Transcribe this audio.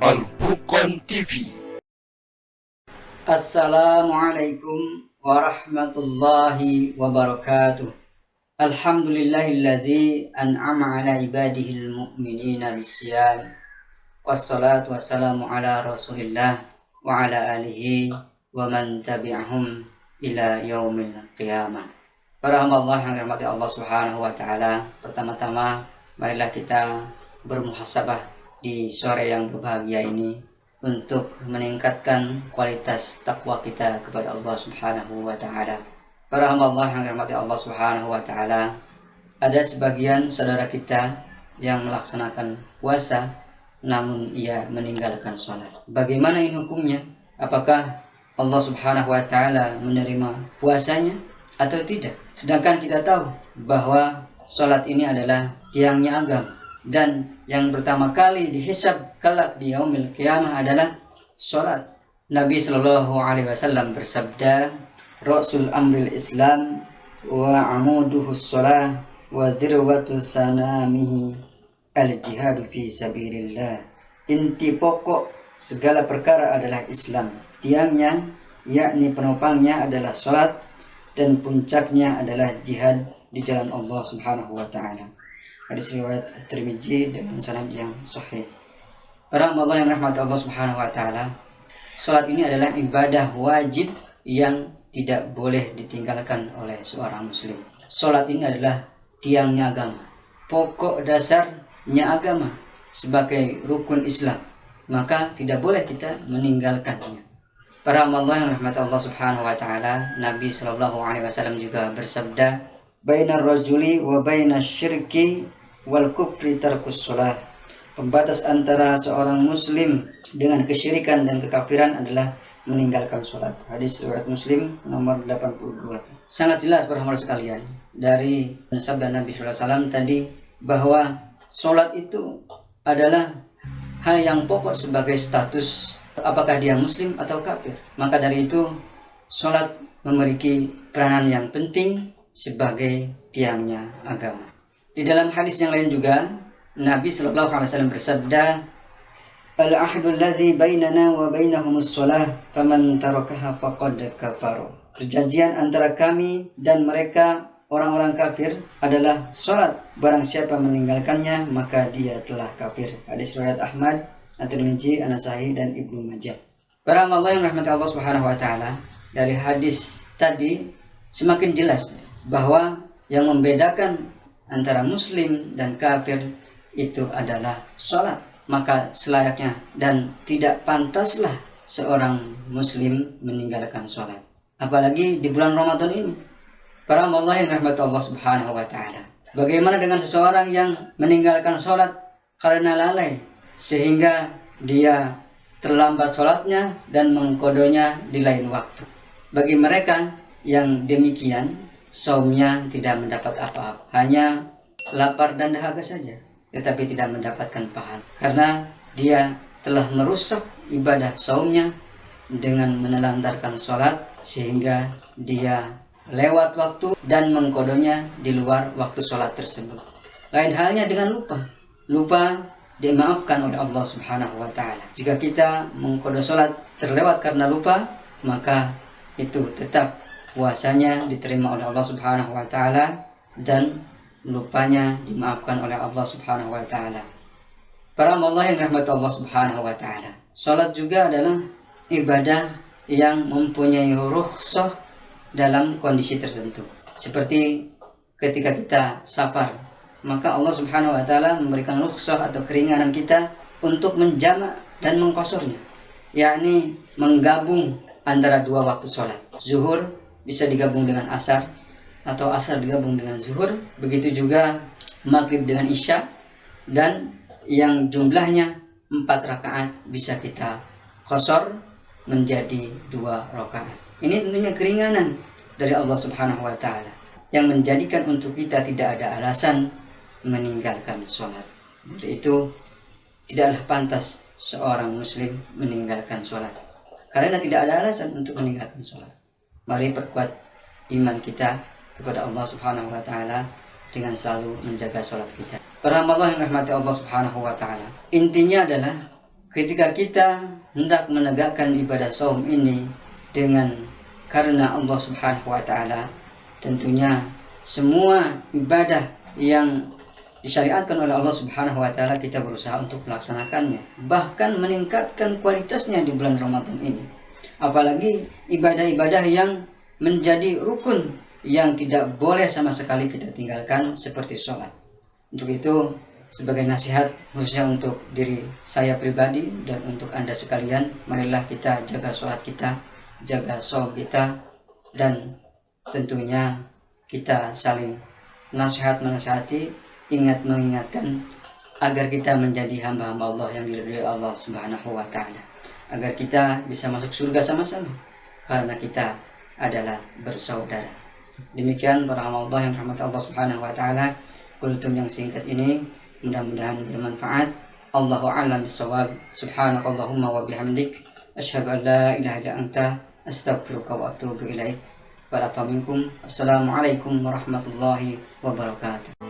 Al-Furqan TV. Assalamualaikum warahmatullahi wabarakatuh. Alhamdulillahilladzi an'ama ala ibadihil mu'minina bisyam. Wassalatu wassalamu ala rasulillah wa ala alihi wa man tabi'ahum ila yaumil qiyamah. Para hamba Allah yang dirahmati Allah Subhanahu wa taala, pertama-tama marilah kita bermuhasabah di sore yang berbahagia ini untuk meningkatkan kualitas takwa kita kepada Allah Subhanahu wa taala. Para hamba Allah yang dirahmati Allah Subhanahu wa taala, ada sebagian saudara kita yang melaksanakan puasa namun ia meninggalkan sholat. Bagaimana ini hukumnya? Apakah Allah Subhanahu wa taala menerima puasanya atau tidak? Sedangkan kita tahu bahwa sholat ini adalah tiangnya agama, dan yang pertama kali dihisab kelak di yaumil qiyamah adalah sholat. Nabi Shallallahu Alaihi Wasallam bersabda, Rasul amril Islam wa amuduhu sholah wa dirwatu sanamihi al-jihadu fi sabilillah. Inti pokok segala perkara adalah Islam, tiangnya yakni penopangnya adalah sholat, dan puncaknya adalah jihad di jalan Allah Subhanahu wa taala. Hadis riwayat Tirmidzi dengan sanad yang sahih. Para hamba Allah yang rahmat Allah Subhanahu wa taala, salat ini adalah ibadah wajib yang tidak boleh ditinggalkan oleh seorang muslim. Salat ini adalah tiangnya agama, pokok dasarnya agama sebagai rukun Islam, maka tidak boleh kita meninggalkannya. Para hamba Allah yang rahmat Allah Subhanahu wa taala, Nabi sallallahu alaihi wasallam juga bersabda, bainar rajuli wa bainas syirki wal kufri tarkus shalah. Pembatas antara seorang muslim dengan kesyirikan dan kekafiran adalah meninggalkan sholat. Hadis riwayat Muslim nomor 82. Sangat jelas para hamba sekalian dari sabda Nabi sallallahu alaihi wasallam tadi bahwa sholat itu adalah hal yang pokok sebagai status apakah dia muslim atau kafir. Maka dari itu sholat memiliki peranan yang penting sebagai tiangnya agama. Di dalam hadis yang lain juga Nabi sallallahu alaihi wasallam bersabda, al-ahdu allazi bainana wa bainahumus shalah faman tarakaha faqad kafara. Perjanjian antara kami dan mereka orang-orang kafir adalah salat. Barang siapa meninggalkannya maka dia telah kafir. Hadis riwayat Ahmad, At-Tirmidzi, An-Nasa'i dan Ibnu Majah. Para hamba Allah yang rahmati Allah Subhanahu wa taala, dari hadis tadi semakin jelas bahwa yang membedakan antara muslim dan kafir itu adalah sholat. Maka selayaknya dan tidak pantaslah seorang muslim meninggalkan sholat, apalagi di bulan Ramadan ini. Para hamba Allah yang rahmati Allah Subhanahu wa taala, bagaimana dengan seseorang yang meninggalkan sholat karena lalai sehingga dia terlambat sholatnya dan mengkodonya di lain waktu? Bagi mereka yang demikian, saumnya tidak mendapat apa-apa, hanya lapar dan dahaga saja, tetapi tidak mendapatkan pahala, karena dia telah merusak ibadah saumnya dengan menelantarkan sholat sehingga dia lewat waktu dan mengkodonya di luar waktu sholat tersebut. Lain halnya dengan lupa dimaafkan oleh Allah Subhanahu wa taala. Jika kita mengkodo sholat terlewat karena lupa, maka itu tetap puasanya diterima oleh Allah Subhanahu wa taala dan lupanya dimaafkan oleh Allah Subhanahu wa taala. Para hamba Allah yang rahmat Allah Subhanahu wa taala, salat juga adalah ibadah yang mempunyai rukhsah dalam kondisi tertentu. Seperti ketika kita safar, maka Allah Subhanahu wa taala memberikan rukhsah atau keringanan kita untuk menjamak dan mengqasarnya, yakni menggabung antara dua waktu salat. Zuhur bisa digabung dengan asar, atau asar digabung dengan zuhur, begitu juga maghrib dengan isya, dan yang jumlahnya 4 rakaat bisa kita qasar menjadi 2 rakaat. Ini tentunya keringanan dari Allah Subhanahu wa taala yang menjadikan untuk kita tidak ada alasan meninggalkan sholat. Dari itu tidaklah pantas seorang muslim meninggalkan sholat, karena tidak ada alasan untuk meninggalkan sholat. Mari perkuat iman kita kepada Allah Subhanahu wa taala dengan selalu menjaga sholat kita. Para hamba Allah yang rahmati Allah Subhanahu wa taala, intinya adalah ketika kita hendak menegakkan ibadah saum ini karena Allah Subhanahu wa taala, tentunya semua ibadah yang disyariatkan oleh Allah Subhanahu wa taala kita berusaha untuk melaksanakannya, bahkan meningkatkan kualitasnya di bulan Ramadan ini. Apalagi ibadah-ibadah yang menjadi rukun yang tidak boleh sama sekali kita tinggalkan seperti sholat. Untuk itu, sebagai nasihat khususnya untuk diri saya pribadi dan untuk Anda sekalian, marilah kita jaga sholat kita, jaga saum kita, dan tentunya kita saling menasihati, mengingatkan agar kita menjadi hamba-hamba Allah yang diridhai Allah Subhanahu wa taala, agar kita bisa masuk surga sama-sama karena kita adalah bersaudara. Demikian para hamba Allah yang rahmat Allah Subhanahu wa taala, kultum yang singkat ini mudah-mudahan bermanfaat. Allahu a'lam bissawab. Subhanakallahumma wa bihamdik asyhadu an la ilaha illa anta astaghfiruka wa atubu ilaik. Wa minkum. Assalamualaikum warahmatullahi wabarakatuh.